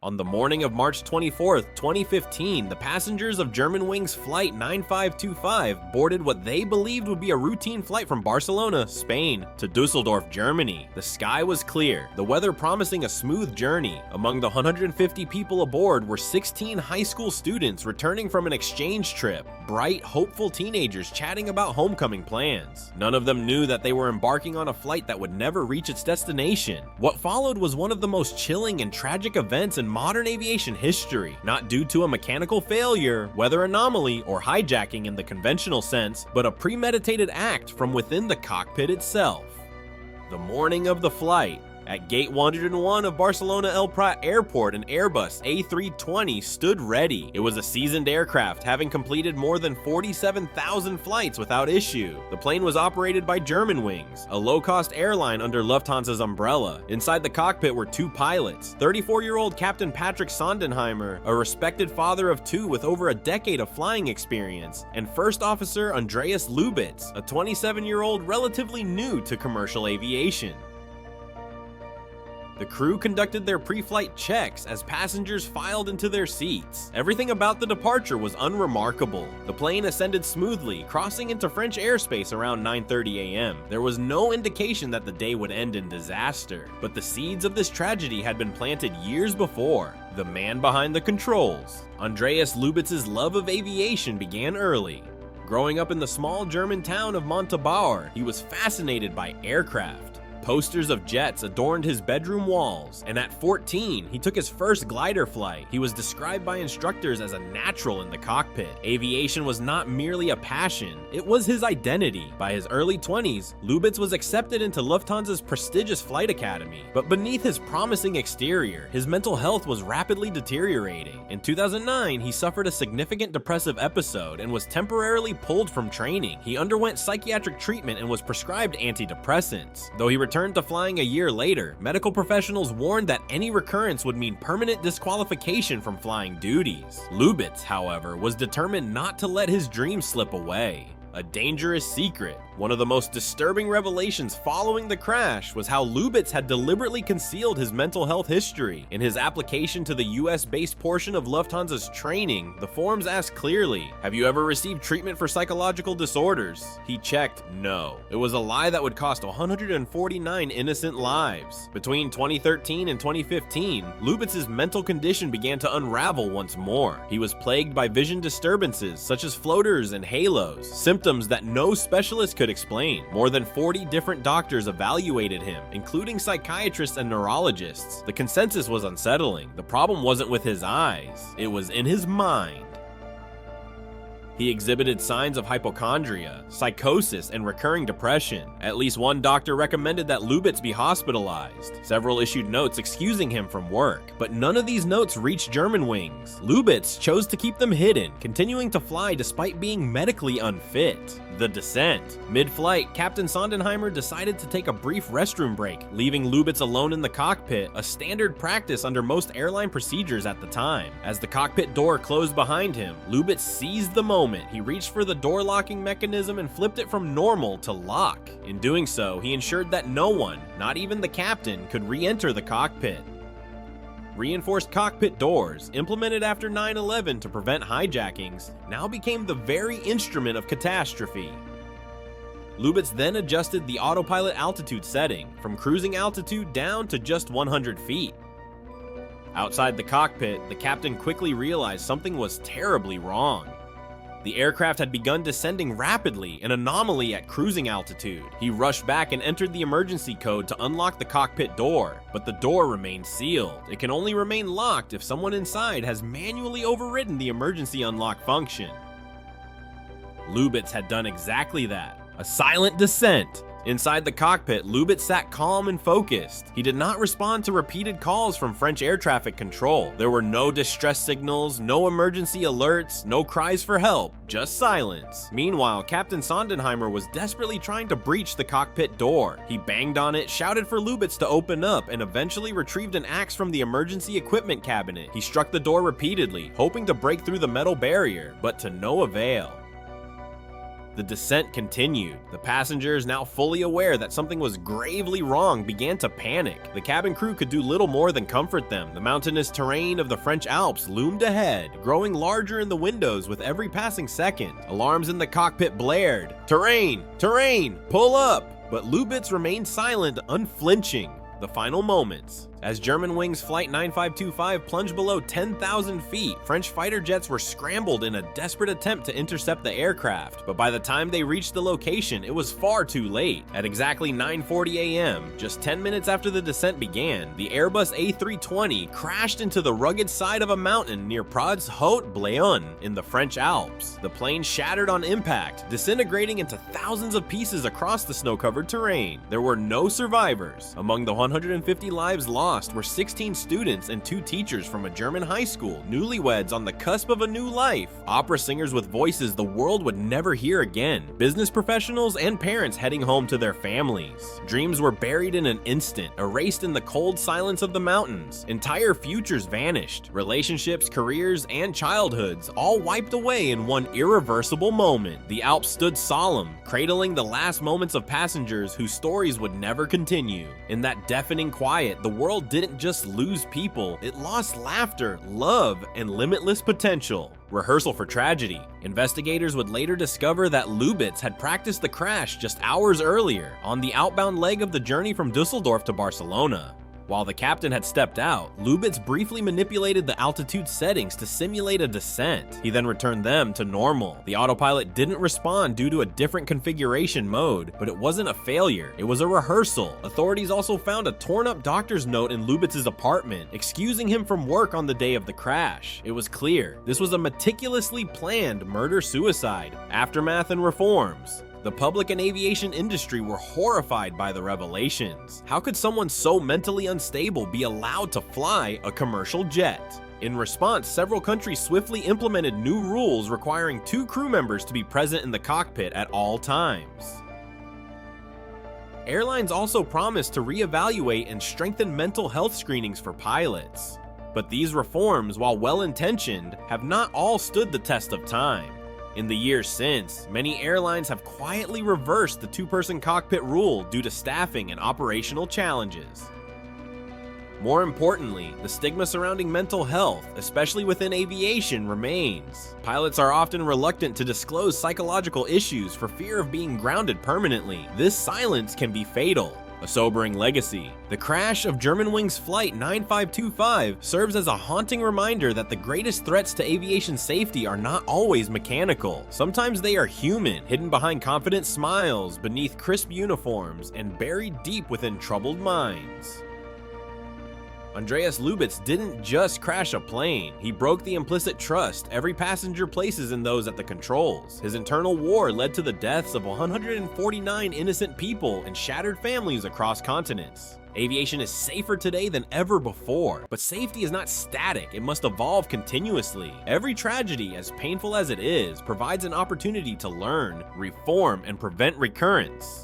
On the morning of March 24, 2015, the passengers of Germanwings Flight 9525 boarded what they believed would be a routine flight from Barcelona, Spain, to Dusseldorf, Germany. The sky was clear, the weather promising a smooth journey. Among the 150 people aboard were 16 high school students returning from an exchange trip, bright, hopeful teenagers chatting about homecoming plans. None of them knew that they were embarking on a flight that would never reach its destination. What followed was one of the most chilling and tragic events in modern aviation history, not due to a mechanical failure, weather anomaly, or hijacking in the conventional sense, but a premeditated act from within the cockpit itself. The morning of the flight, at Gate 101 of Barcelona El Prat Airport, an Airbus A320 stood ready. It was a seasoned aircraft, having completed more than 47,000 flights without issue. The plane was operated by Germanwings, a low-cost airline under Lufthansa's umbrella. Inside the cockpit were two pilots, 34-year-old Captain Patrick Sondenheimer, a respected father of two with over a decade of flying experience, and First Officer Andreas Lubitz, a 27-year-old relatively new to commercial aviation. The crew conducted their pre-flight checks as passengers filed into their seats. Everything about the departure was unremarkable. The plane ascended smoothly, crossing into French airspace around 9:30 a.m. There was no indication that the day would end in disaster, but the seeds of this tragedy had been planted years before. The man behind the controls. Andreas Lubitz's love of aviation began early. Growing up in the small German town of Montabaur, he was fascinated by aircraft. Posters of jets adorned his bedroom walls, and at 14, he took his first glider flight. He was described by instructors as a natural in the cockpit. Aviation was not merely a passion, it was his identity. By his early 20s, Lubitz was accepted into Lufthansa's prestigious flight academy, but beneath his promising exterior, his mental health was rapidly deteriorating. In 2009, he suffered a significant depressive episode and was temporarily pulled from training. He underwent psychiatric treatment and was prescribed antidepressants. Though he returned to flying a year later, medical professionals warned that any recurrence would mean permanent disqualification from flying duties. Lubitz, however, was determined not to let his dream slip away. A dangerous secret. One of the most disturbing revelations following the crash was how Lubitz had deliberately concealed his mental health history. In his application to the US-based portion of Lufthansa's training, the forms asked clearly, "Have you ever received treatment for psychological disorders?" He checked no. It was a lie that would cost 149 innocent lives. Between 2013 and 2015, Lubitz's mental condition began to unravel once more. He was plagued by vision disturbances such as floaters and halos, symptoms that no specialist could explain. More than 40 different doctors evaluated him, including psychiatrists and neurologists. The consensus was unsettling. The problem wasn't with his eyes, it was in his mind. He exhibited signs of hypochondria, psychosis, and recurring depression. At least one doctor recommended that Lubitz be hospitalized. Several issued notes excusing him from work, but none of these notes reached Germanwings. Lubitz chose to keep them hidden, continuing to fly despite being medically unfit. The descent. Mid-flight, Captain Sondenheimer decided to take a brief restroom break, leaving Lubitz alone in the cockpit, a standard practice under most airline procedures at the time. As the cockpit door closed behind him, Lubitz seized the moment. He reached for the door locking mechanism and flipped it from normal to lock. In doing so, he ensured that no one, not even the captain, could re-enter the cockpit. Reinforced cockpit doors, implemented after 9/11 to prevent hijackings, now became the very instrument of catastrophe. Lubitz then adjusted the autopilot altitude setting, from cruising altitude down to just 100 feet. Outside the cockpit, the captain quickly realized something was terribly wrong. The aircraft had begun descending rapidly, an anomaly at cruising altitude. He rushed back and entered the emergency code to unlock the cockpit door, but the door remained sealed. It can only remain locked if someone inside has manually overridden the emergency unlock function. Lubitz had done exactly that. A silent descent. Inside the cockpit, Lubitz sat calm and focused. He did not respond to repeated calls from French air traffic control. There were no distress signals, no emergency alerts, no cries for help, just silence. Meanwhile, Captain Sondenheimer was desperately trying to breach the cockpit door. He banged on it, shouted for Lubitz to open up, and eventually retrieved an axe from the emergency equipment cabinet. He struck the door repeatedly, hoping to break through the metal barrier, but to no avail. The descent continued. The passengers, now fully aware that something was gravely wrong, began to panic. The cabin crew could do little more than comfort them. The mountainous terrain of the French Alps loomed ahead, growing larger in the windows with every passing second. Alarms in the cockpit blared. Terrain! Terrain! Pull up! But Lubitz remained silent, unflinching. The final moments. As Germanwings Flight 9525 plunged below 10,000 feet, French fighter jets were scrambled in a desperate attempt to intercept the aircraft, but by the time they reached the location, it was far too late. At exactly 9:40 a.m., just 10 minutes after the descent began, the Airbus A320 crashed into the rugged side of a mountain near Prades-Haute-Bléon in the French Alps. The plane shattered on impact, disintegrating into thousands of pieces across the snow-covered terrain. There were no survivors. Among the 150 lives lost were 16 students and 2 teachers from a German high school, newlyweds on the cusp of a new life, opera singers with voices the world would never hear again, business professionals and parents heading home to their families. Dreams were buried in an instant, erased in the cold silence of the mountains. Entire futures vanished, relationships, careers, and childhoods all wiped away in one irreversible moment. The Alps stood solemn, cradling the last moments of passengers whose stories would never continue. In that deafening quiet, the world didn't just lose people, it lost laughter, love, and limitless potential. Rehearsal for tragedy. Investigators would later discover that Lubitz had practiced the crash just hours earlier, on the outbound leg of the journey from Dusseldorf to Barcelona. While the captain had stepped out, Lubitz briefly manipulated the altitude settings to simulate a descent. He then returned them to normal. The autopilot didn't respond due to a different configuration mode, but it wasn't a failure, it was a rehearsal. Authorities also found a torn-up doctor's note in Lubitz's apartment, excusing him from work on the day of the crash. It was clear, this was a meticulously planned murder-suicide. Aftermath and reforms. The public and aviation industry were horrified by the revelations. How could someone so mentally unstable be allowed to fly a commercial jet? In response, several countries swiftly implemented new rules requiring 2 crew members to be present in the cockpit at all times. Airlines also promised to reevaluate and strengthen mental health screenings for pilots. But these reforms, while well-intentioned, have not all stood the test of time. In the years since, many airlines have quietly reversed the 2-person cockpit rule due to staffing and operational challenges. More importantly, the stigma surrounding mental health, especially within aviation, remains. Pilots are often reluctant to disclose psychological issues for fear of being grounded permanently. This silence can be fatal. A sobering legacy. The crash of Germanwings Flight 9525 serves as a haunting reminder that the greatest threats to aviation safety are not always mechanical. Sometimes they are human, hidden behind confident smiles, beneath crisp uniforms, and buried deep within troubled minds. Andreas Lubitz didn't just crash a plane, he broke the implicit trust every passenger places in those at the controls. His internal war led to the deaths of 149 innocent people and shattered families across continents. Aviation is safer today than ever before, but safety is not static, it must evolve continuously. Every tragedy, as painful as it is, provides an opportunity to learn, reform, and prevent recurrence.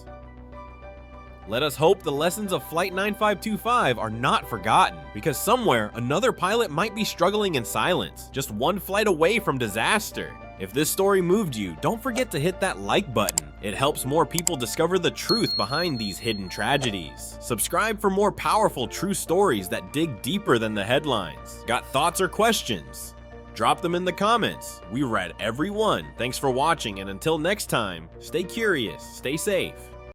Let us hope the lessons of Flight 9525 are not forgotten, because somewhere another pilot might be struggling in silence, just one flight away from disaster. If this story moved you, don't forget to hit that like button. It helps more people discover the truth behind these hidden tragedies. Subscribe for more powerful true stories that dig deeper than the headlines. Got thoughts or questions? Drop them in the comments. We read every one. Thanks for watching, and until next time, stay curious, stay safe.